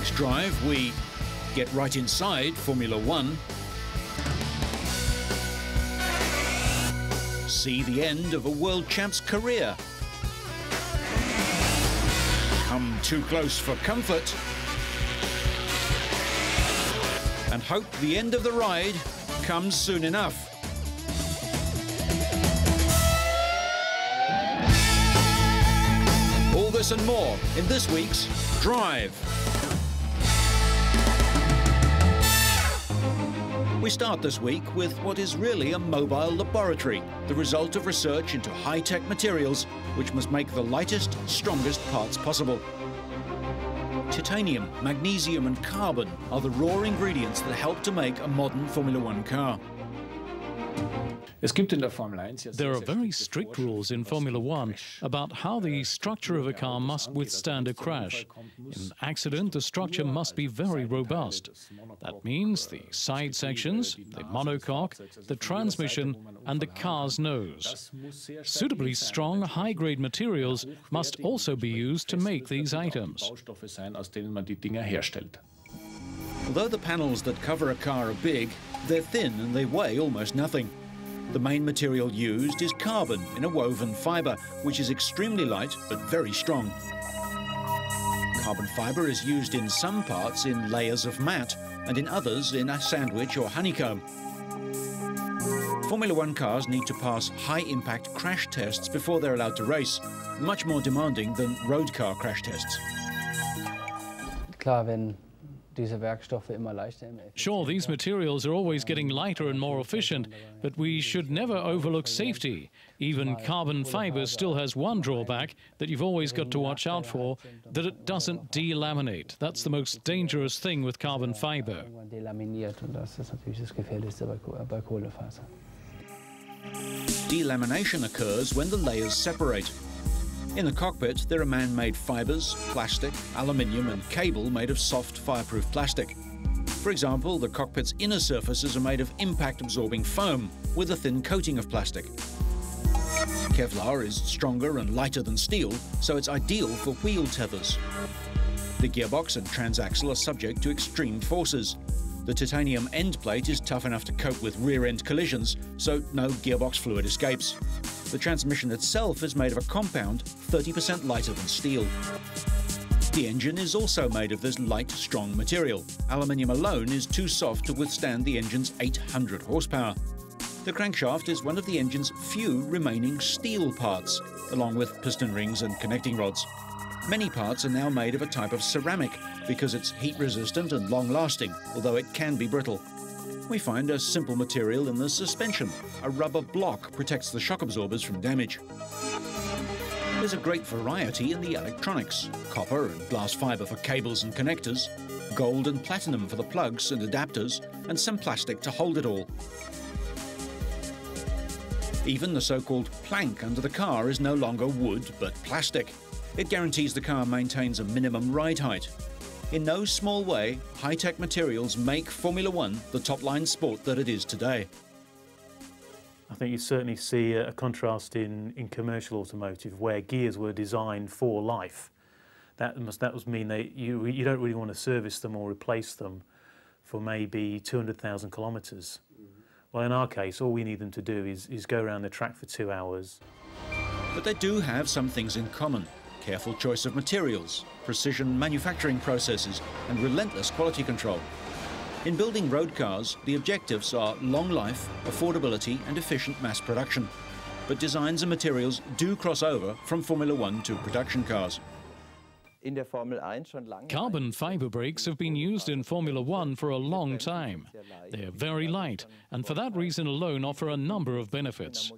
week's drive, we get right inside Formula One, see the end of a world champ's career, come too close for comfort, and hope the end of the ride comes soon enough. All this and more in this week's Drive. We start this week with what is really a mobile laboratory, the result of research into high-tech materials which must make the lightest, strongest parts possible. Titanium, magnesium and carbon are the raw ingredients that help to make a modern Formula One car. There are very strict rules in Formula One about how the structure of a car must withstand a crash. In an accident, the structure must be very robust. That means the side sections, the monocoque, the transmission and the car's nose. Suitably strong, high-grade materials must also be used to make these items. Although the panels that cover a car are big, they're thin and they weigh almost nothing. The main material used is carbon in a woven fibre, which is extremely light but very strong. Carbon fibre is used in some parts in layers of matte and in others in a sandwich or honeycomb. Formula One cars need to pass high-impact crash tests before they're allowed to race, much more demanding than road car crash tests. Sure, these materials are always getting lighter and more efficient, but we should never overlook safety. Even carbon fibre still has one drawback that you've always got to watch out for, that it doesn't delaminate. That's the most dangerous thing with carbon fibre. Delamination occurs when the layers separate. In the cockpit, there are man-made fibres, plastic, aluminium and cable made of soft fireproof plastic. For example, the cockpit's inner surfaces are made of impact-absorbing foam with a thin coating of plastic. Kevlar is stronger and lighter than steel, so it's ideal for wheel tethers. The gearbox and transaxle are subject to extreme forces. The titanium end plate is tough enough to cope with rear-end collisions, so no gearbox fluid escapes. The transmission itself is made of a compound 30% lighter than steel. The engine is also made of this light, strong material. Aluminium alone is too soft to withstand the engine's 800 horsepower. The crankshaft is one of the engine's few remaining steel parts, along with piston rings and connecting rods. Many parts are now made of a type of ceramic because it's heat-resistant and long-lasting, although it can be brittle. We find a simple material in the suspension. A rubber block protects the shock absorbers from damage. There's a great variety in the electronics. Copper and glass fibre for cables and connectors, gold and platinum for the plugs and adapters, and some plastic to hold it all. Even the so-called plank under the car is no longer wood but plastic. It guarantees the car maintains a minimum ride height. In no small way, high-tech materials make Formula One the top-line sport that it is today. I think you certainly see a contrast in commercial automotive where gears were designed for life. That must mean that you don't really want to service them or replace them for maybe 200,000 kilometres. Well, in our case, all we need them to do is go around the track for 2 hours. But they do have some things in common. Careful choice of materials, precision manufacturing processes and relentless quality control. In building road cars, the objectives are long life, affordability and efficient mass production. But designs and materials do cross over from Formula One to production cars. Carbon fibre brakes have been used in Formula One for a long time. They are very light and for that reason alone offer a number of benefits.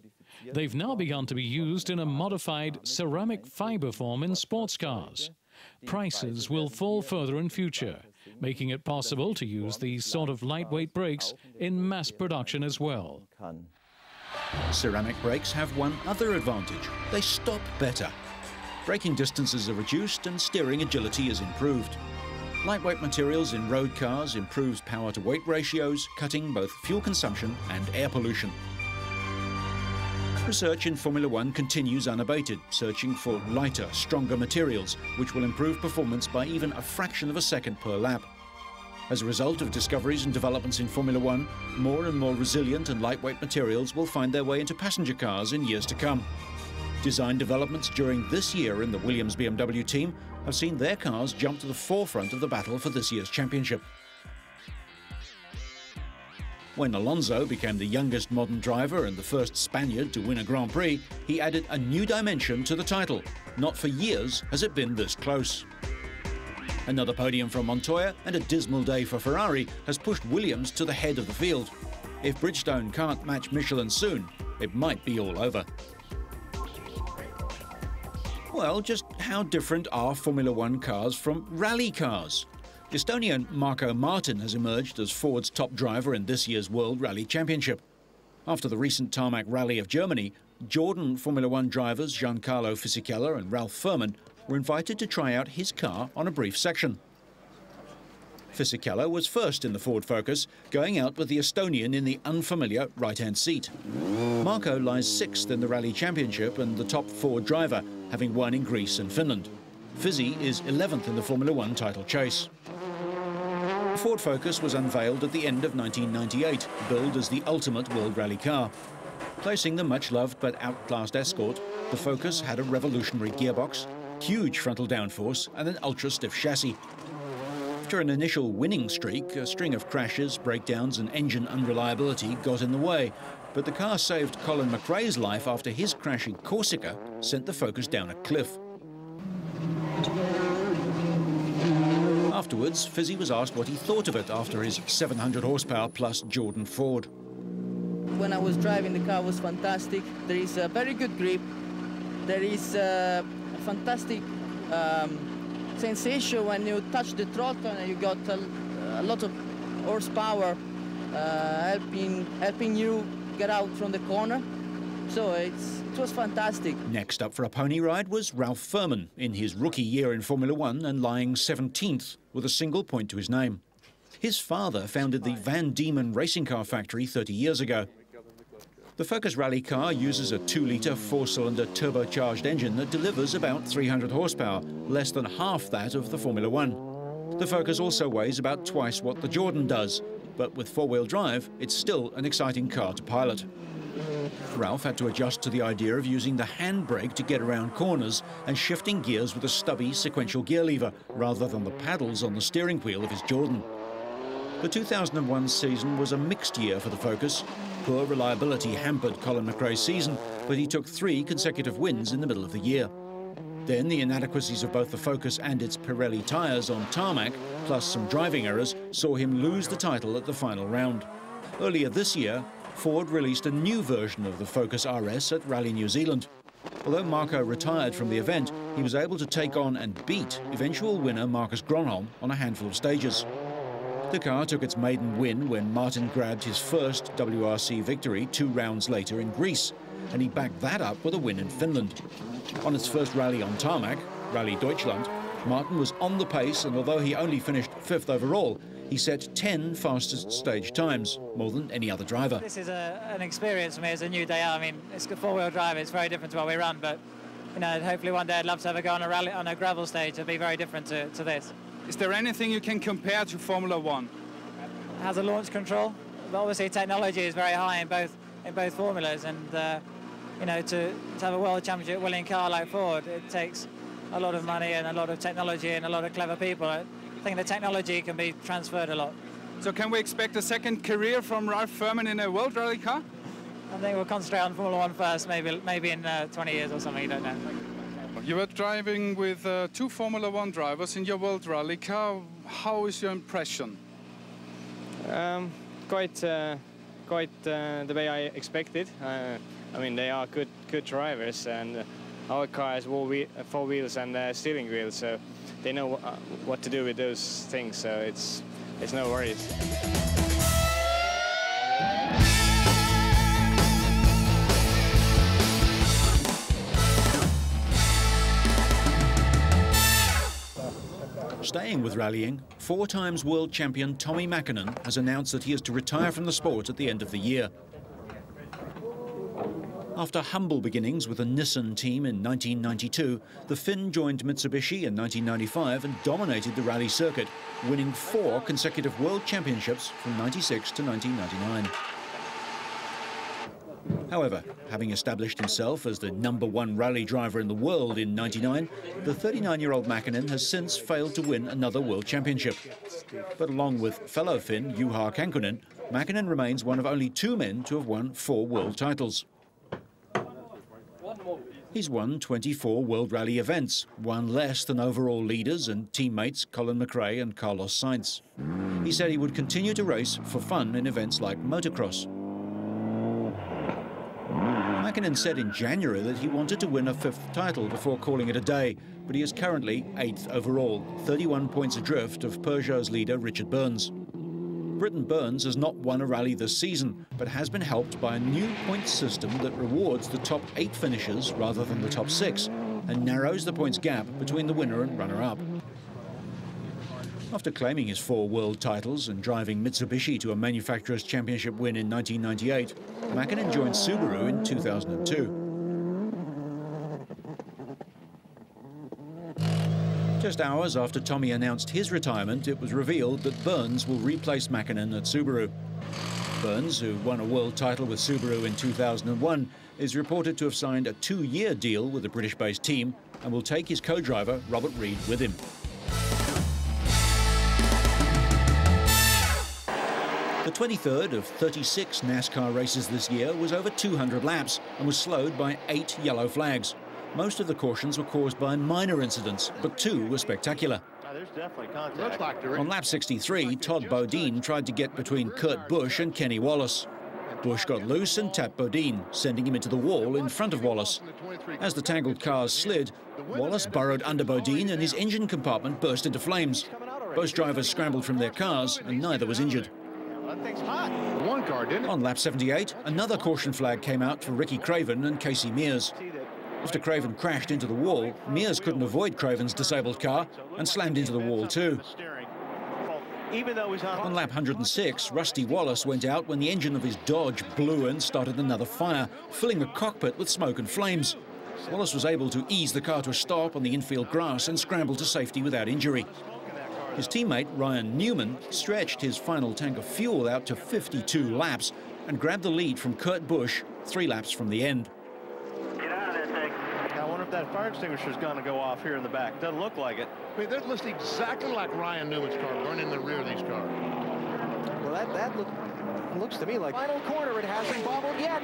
They've now begun to be used in a modified ceramic fibre form in sports cars. Prices will fall further in future, making it possible to use these sort of lightweight brakes in mass production as well. Ceramic brakes have one other advantage. They stop better. Braking distances are reduced and steering agility is improved. Lightweight materials in road cars improves power-to-weight ratios, cutting both fuel consumption and air pollution. Research in Formula One continues unabated, searching for lighter, stronger materials, which will improve performance by even a fraction of a second per lap. As a result of discoveries and developments in Formula One, more and more resilient and lightweight materials will find their way into passenger cars in years to come. Design developments during this year in the Williams BMW team have seen their cars jump to the forefront of the battle for this year's championship. When Alonso became the youngest modern driver and the first Spaniard to win a Grand Prix, he added a new dimension to the title. Not for years has it been this close. Another podium from Montoya and a dismal day for Ferrari has pushed Williams to the head of the field. If Bridgestone can't match Michelin soon, it might be all over. Well, just how different are Formula One cars from rally cars? Estonian Marko Martin has emerged as Ford's top driver in this year's World Rally Championship. After the recent tarmac rally of Germany, Jordan Formula One drivers Giancarlo Fisichella and Ralf Furman were invited to try out his car on a brief section. Fisichella was first in the Ford Focus, going out with the Estonian in the unfamiliar right-hand seat. Marko lies sixth in the Rally Championship and the top Ford driver, having won in Greece and Finland. Fizzy is 11th in the Formula One title chase. The Ford Focus was unveiled at the end of 1998, billed as the ultimate World Rally car. Placing the much-loved but outclassed Escort, the Focus had a revolutionary gearbox, huge frontal downforce and an ultra-stiff chassis. After an initial winning streak, a string of crashes, breakdowns and engine unreliability got in the way, but the car saved Colin McRae's life after his crash in Corsica sent the Focus down a cliff. Afterwards, Fizzy was asked what he thought of it after his 700 horsepower plus Jordan Ford. When I was driving, the car was fantastic. There is a very good grip. There is a fantastic sensation when you touch the throttle and you got a lot of horsepower helping you get out from the corner. So it was fantastic. Next up for a pony ride was Ralf Furman in his rookie year in Formula One and lying 17th with a single point to his name. His father founded the Van Diemen racing car factory 30 years ago. The Focus rally car uses a 2-litre 4-cylinder turbocharged engine that delivers about 300 horsepower, less than half that of the Formula One. The Focus also weighs about twice what the Jordan does, but with four-wheel drive, it's still an exciting car to pilot. Ralf had to adjust to the idea of using the handbrake to get around corners and shifting gears with a stubby sequential gear lever rather than the paddles on the steering wheel of his Jordan. The 2001 season was a mixed year for the Focus. Poor reliability hampered Colin McRae's season, but he took 3 consecutive wins in the middle of the year. Then the inadequacies of both the Focus and its Pirelli tyres on tarmac, plus some driving errors, saw him lose the title at the final round. Earlier this year, Ford released a new version of the Focus RS at Rally New Zealand. Although Marko retired from the event, he was able to take on and beat eventual winner Marcus Gronholm on a handful of stages. The car took its maiden win when Martin grabbed his first WRC victory 2 rounds later in Greece, and he backed that up with a win in Finland. On its first rally on tarmac, Rally Deutschland, Martin was on the pace, and although he only finished 5th overall, he set 10 fastest stage times, more than any other driver. This is an experience for me. It's a new day out. I mean, it's a 4-wheel drive. It's very different to what we run, but you know, hopefully one day I'd love to have a go on a rally on a gravel stage. It'd be very different to this. Is there anything you can compare to Formula One? It has a launch control, but obviously technology is very high in both formulas, and you know, to have a world championship winning car like Ford, it takes a lot of money and a lot of technology and a lot of clever people. I think the technology can be transferred a lot. So can we expect a second career from Ralf Furman in a World Rally car? I think we'll concentrate on Formula One first, maybe in 20 years or something, you don't know. You were driving with 2 Formula One drivers in your World Rally car. How is your impression? Quite the way I expected. I mean, they are good drivers, and our car has 4 wheels and steering wheel, so they know what to do with those things. So it's no worries. Staying with rallying, 4 times world champion Tommi Mäkinen has announced that he is to retire from the sport at the end of the year. After humble beginnings with a Nissan team in 1992, the Finn joined Mitsubishi in 1995 and dominated the rally circuit, winning 4 consecutive world championships from 96 to 1999. However, having established himself as the #1 rally driver in the world in '99, the 39-year-old Mäkinen has since failed to win another world championship. But along with fellow Finn Juha Kankkunen, Mäkinen remains one of only 2 men to have won 4 world titles. He's won 24 World Rally events, 1 less than overall leaders and teammates Colin McRae and Carlos Sainz. He said he would continue to race for fun in events like motocross. Mäkinen said in January that he wanted to win a 5th title before calling it a day, but he is currently 8th overall, 31 points adrift of Peugeot's leader Richard Burns. Britton Burns has not won a rally this season, but has been helped by a new points system that rewards the top 8 finishers rather than the top 6, and narrows the points gap between the winner and runner-up. After claiming his 4 world titles and driving Mitsubishi to a manufacturer's championship win in 1998, Mäkinen joined Subaru in 2002. Just hours after Tommy announced his retirement, it was revealed that Burns will replace Mäkinen at Subaru. Burns, who won a world title with Subaru in 2001, is reported to have signed a 2-year deal with the British-based team and will take his co-driver Robert Reid with him. The 23rd of 36 NASCAR races this year was over 200 laps and was slowed by 8 yellow flags. Most of the cautions were caused by minor incidents, but 2 were spectacular. There's definitely contact. On lap 63, Todd Bodine tried to get between Kurt Busch and Kenny Wallace. Busch got loose and tapped Bodine, sending him into the wall in front of Wallace. As the tangled cars slid, Wallace burrowed under Bodine and his engine compartment burst into flames. Both drivers scrambled from their cars and neither was injured. That thing's hot. One car, didn't it? On lap 78, another caution flag came out for Ricky Craven and Casey Mears. After Craven crashed into the wall, Mears couldn't avoid Craven's disabled car and slammed into the wall too. On lap 106, Rusty Wallace went out when the engine of his Dodge blew and started another fire, filling the cockpit with smoke and flames. Wallace was able to ease the car to a stop on the infield grass and scramble to safety without injury. His teammate, Ryan Newman, stretched his final tank of fuel out to 52 laps and grabbed the lead from Kurt Busch 3 laps from the end. Get out of there, Tank. I wonder if that fire extinguisher is going to go off here in the back. Doesn't look like it. I mean, that looks exactly like Ryan Newman's car, burning in the rear of these cars. Well, that looks to me like final corner. It hasn't bobbled yet.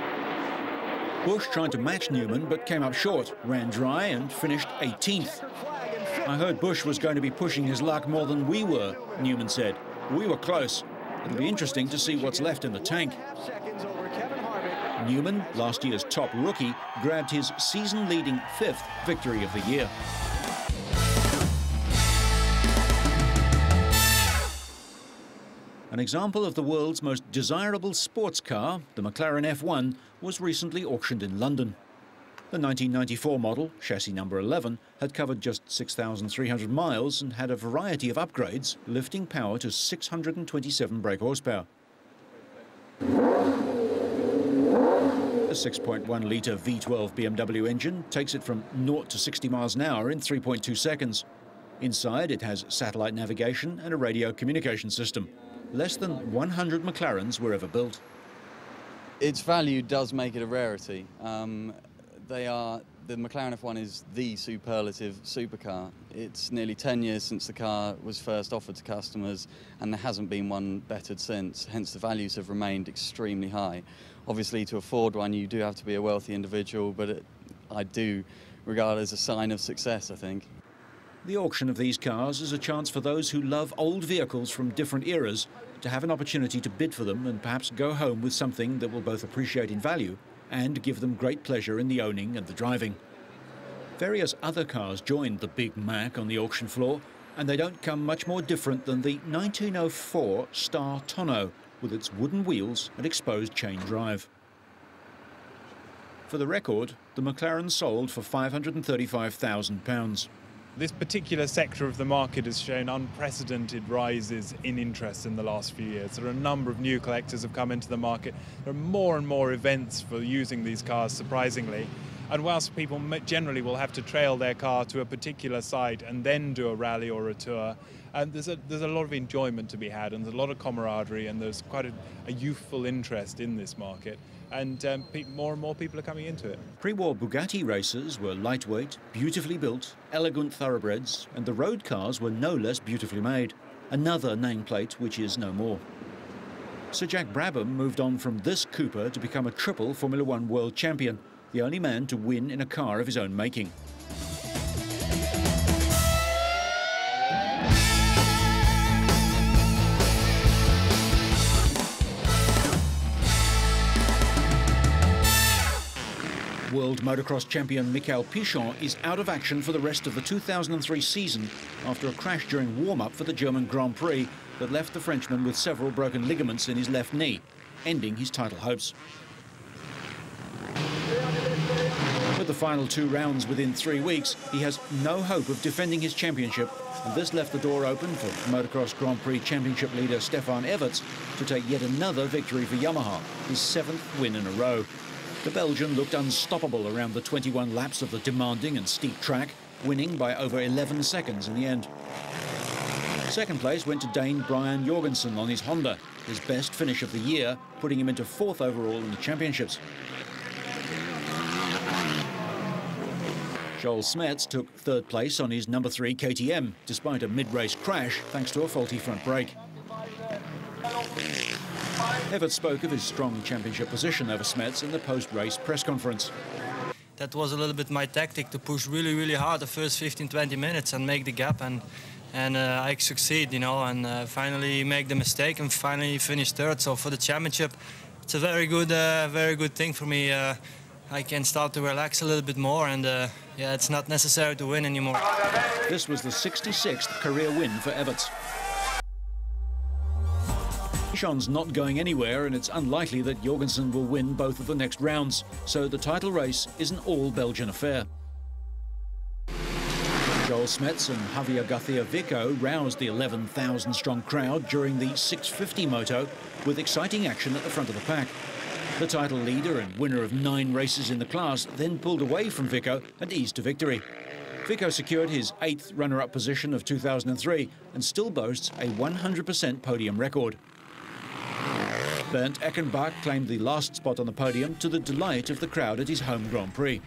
Busch tried to match Newman but came up short, ran dry and finished 18th. I heard Busch was going to be pushing his luck more than we were, Newman said. We were close. It'll be interesting to see what's left in the tank. Newman, last year's top rookie, grabbed his season-leading 5th victory of the year. An example of the world's most desirable sports car, the McLaren F1, was recently auctioned in London. The 1994 model, chassis number 11, had covered just 6,300 miles and had a variety of upgrades, lifting power to 627 brake horsepower. A 6.1-litre V12 BMW engine takes it from 0 to 60 miles an hour in 3.2 seconds. Inside, it has satellite navigation and a radio communication system. Less than 100 McLarens were ever built. Its value does make it a rarity. The McLaren F1 is the superlative supercar. It's nearly 10 years since the car was first offered to customers, and there hasn't been one bettered since, hence the values have remained extremely high. Obviously, to afford one, you do have to be a wealthy individual, but I do regard it as a sign of success, I think. The auction of these cars is a chance for those who love old vehicles from different eras to have an opportunity to bid for them and perhaps go home with something that will both appreciate in value and give them great pleasure in the owning and the driving. Various other cars joined the Big Mac on the auction floor, and they don't come much more different than the 1904 Star Tonneau with its wooden wheels and exposed chain drive. For the record, the McLaren sold for £535,000. This particular sector of the market has shown unprecedented rises in interest in the last few years. There are a number of new collectors have come into the market. There are more and more events for using these cars, surprisingly. And whilst people generally will have to trail their car to a particular site and then do a rally or a tour, there's a lot of enjoyment to be had, and there's a lot of camaraderie, and there's quite a youthful interest in this market. And more and more people are coming into it. Pre-war Bugatti races were lightweight, beautifully built, elegant thoroughbreds, and the road cars were no less beautifully made. Another nameplate which is no more. Sir Jack Brabham moved on from this Cooper to become a triple Formula One world champion, the only man to win in a car of his own making. World motocross champion Michael Pichon is out of action for the rest of the 2003 season after a crash during warm-up for the German Grand Prix that left the Frenchman with several broken ligaments in his left knee, ending his title hopes. With the final 2 rounds within 3 weeks, he has no hope of defending his championship, and this left the door open for Motocross Grand Prix Championship leader Stefan Everts to take yet another victory for Yamaha, his 7th win in a row. The Belgian looked unstoppable around the 21 laps of the demanding and steep track, winning by over 11 seconds in the end. Second place went to Dane Brian Jorgensen on his Honda, his best finish of the year, putting him into 4th overall in the championships. Joel Smets took 3rd place on his number 3 KTM, despite a mid-race crash thanks to a faulty front brake. Everts spoke of his strong championship position over Smets in the post-race press conference. That was a little bit my tactic, to push really, really hard the first 15-20 minutes and make the gap, and I succeed, you know, and finally make the mistake and finally finish 3rd. So for the championship, it's a very good thing for me. I can start to relax a little bit more, and yeah, it's not necessary to win anymore. This was the 66th career win for Everts. Pichon's not going anywhere, and it's unlikely that Jorgensen will win both of the next rounds, so the title race is an all-Belgian affair. Joel Smets and Javier Garcia-Vico roused the 11,000-strong crowd during the 650 moto with exciting action at the front of the pack. The title leader and winner of 9 races in the class then pulled away from Vico and eased to victory. Vico secured his 8th runner-up position of 2003 and still boasts a 100% podium record. Bernd Eckenbach claimed the last spot on the podium to the delight of the crowd at his home Grand Prix.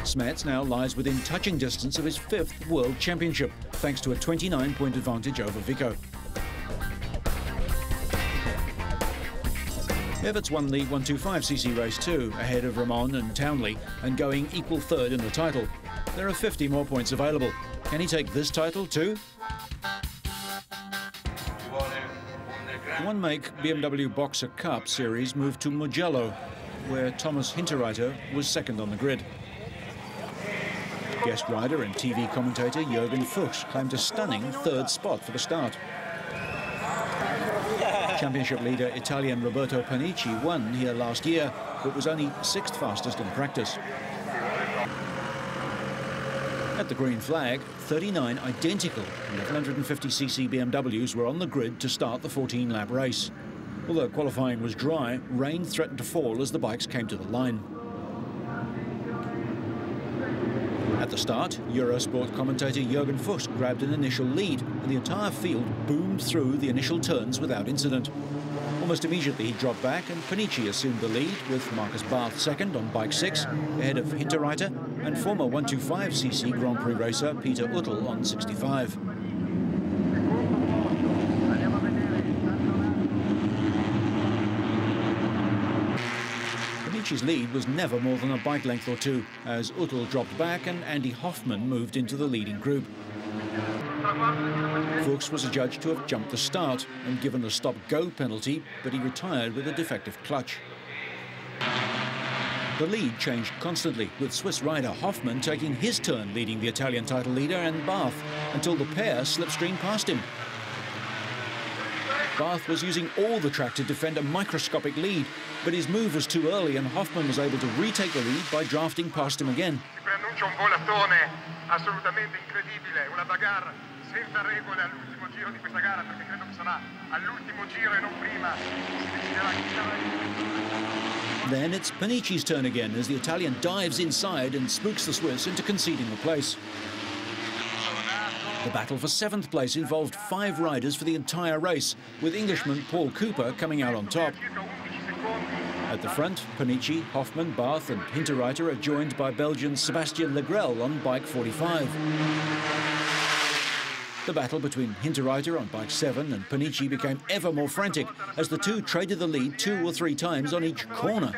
Smets now lies within touching distance of his 5th World Championship, thanks to a 29-point advantage over Vico. Everts won the 125cc race too, ahead of Ramon and Townley, and going equal 3rd in the title. There are 50 more points available. Can he take this title too? The one-make BMW Boxer Cup series moved to Mugello, where Thomas Hinterreiter was 2nd on the grid. Guest rider and TV commentator Jürgen Fuchs claimed a stunning 3rd spot for the start. Championship leader Italian Roberto Panici won here last year, but was only 6th fastest in practice. At the green flag, 39 identical 1150cc BMWs were on the grid to start the 14-lap race. Although qualifying was dry, rain threatened to fall as the bikes came to the line. At the start, Eurosport commentator Jürgen Fuchs grabbed an initial lead, and the entire field boomed through the initial turns without incident. Almost immediately he dropped back, and Panici assumed the lead, with Marcus Barth 2nd on bike 6, ahead of Hinterreiter and former 125cc Grand Prix racer Peter Uttel on 65. Panici's lead was never more than a bike length or 2, as Uttel dropped back and Andy Hoffman moved into the leading group. Fuchs was adjudged to have jumped the start and given a stop-go penalty, but he retired with a defective clutch. The lead changed constantly, with Swiss rider Hoffman taking his turn leading the Italian title leader and Barth, until the pair slipstreamed past him. Barth was using all the track to defend a microscopic lead, but his move was too early and Hoffman was able to retake the lead by drafting past him again. Preannuncia un volatone assolutamente incredibile, una bagarre senza regole all'ultimo giro di questa gara, perché credo che sarà all'ultimo giro e non prima. Then it's Panici's turn again as the Italian dives inside and spooks the Swiss into conceding the place. The battle for 7th place involved 5 riders for the entire race, with Englishman Paul Cooper coming out on top. At the front, Panici, Hoffman, Barth and Hinterreiter are joined by Belgian Sébastien Legrel on bike 45. The battle between Hinterreiter on bike 7 and Panici became ever more frantic as the two traded the lead 2 or 3 times on each corner.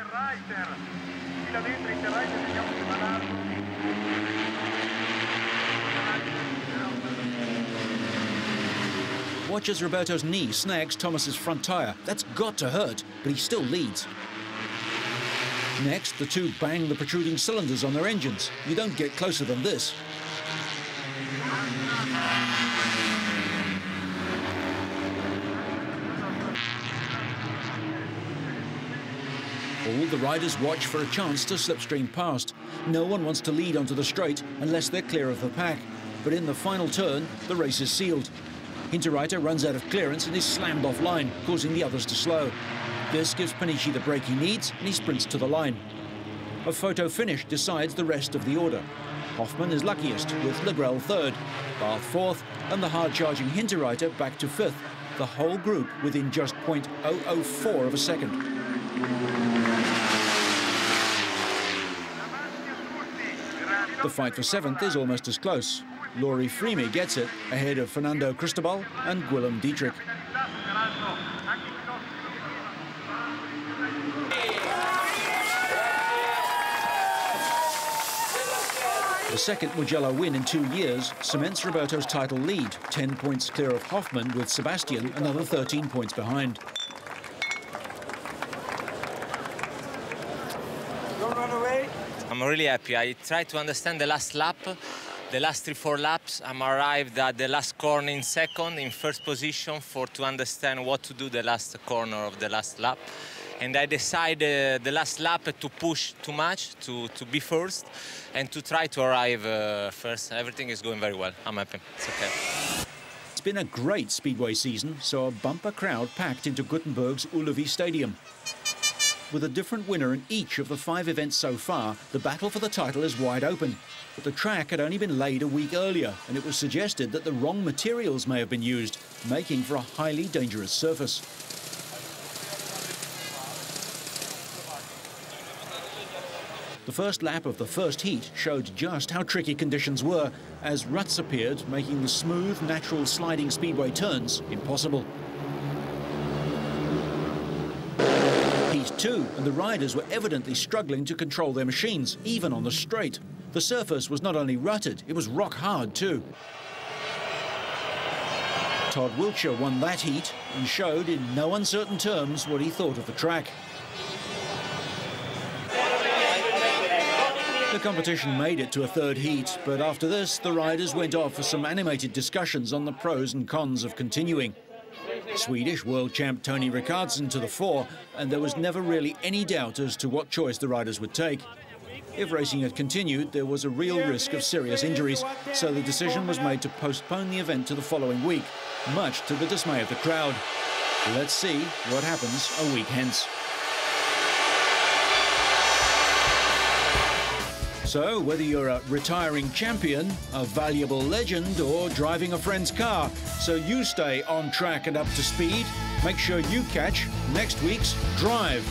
Watch as Roberto's knee snags Thomas's front tyre. That's got to hurt, but he still leads. Next, the two bang the protruding cylinders on their engines. You don't get closer than this. All the riders watch for a chance to slipstream past. No one wants to lead onto the straight unless they're clear of the pack. But in the final turn, the race is sealed. Hinterreiter runs out of clearance and is slammed offline, causing the others to slow. This gives Panici the break he needs, and he sprints to the line. A photo finish decides the rest of the order. Hoffman is luckiest, with Legrel 3rd, Barth 4th, and the hard-charging Hinterreiter back to 5th, the whole group within just 0.004 of a second. The fight for 7th is almost as close. Lauri Freemy gets it ahead of Fernando Cristobal and Guillaume Dietrich. The second Mugello win in 2 years cements Roberto's title lead, 10 points clear of Hoffman, with Sébastien another 13 points behind. Don't run away. I'm really happy. I tried to understand the last lap. The last 3-4 laps, I'm arrived at the last corner in second, in first position, to understand what to do the last corner of the last lap. And I decided the last lap to push too much, to be first, and to try to arrive first. Everything is going very well. I'm happy. It's okay. It's been a great speedway season, so a bumper crowd packed into Gothenburg's Ullevi Stadium. With a different winner in each of the 5 events so far, the battle for the title is wide open. But the track had only been laid a week earlier, and it was suggested that the wrong materials may have been used, making for a highly dangerous surface. The first lap of the first heat showed just how tricky conditions were, as ruts appeared, making the smooth, natural sliding speedway turns impossible. Heat 2, and the riders were evidently struggling to control their machines, even on the straight. The surface was not only rutted, it was rock hard too. Todd Wiltshire won that heat and showed in no uncertain terms what he thought of the track. The competition made it to a 3rd heat, but after this, the riders went off for some animated discussions on the pros and cons of continuing. Swedish world champ Tony Rickardsson to the fore, and there was never really any doubt as to what choice the riders would take. If racing had continued, there was a real risk of serious injuries, so the decision was made to postpone the event to the following week, much to the dismay of the crowd. Let's see what happens a week hence. So, whether you're a retiring champion, a valuable legend, or driving a friend's car, so you stay on track and up to speed, make sure you catch next week's Drive.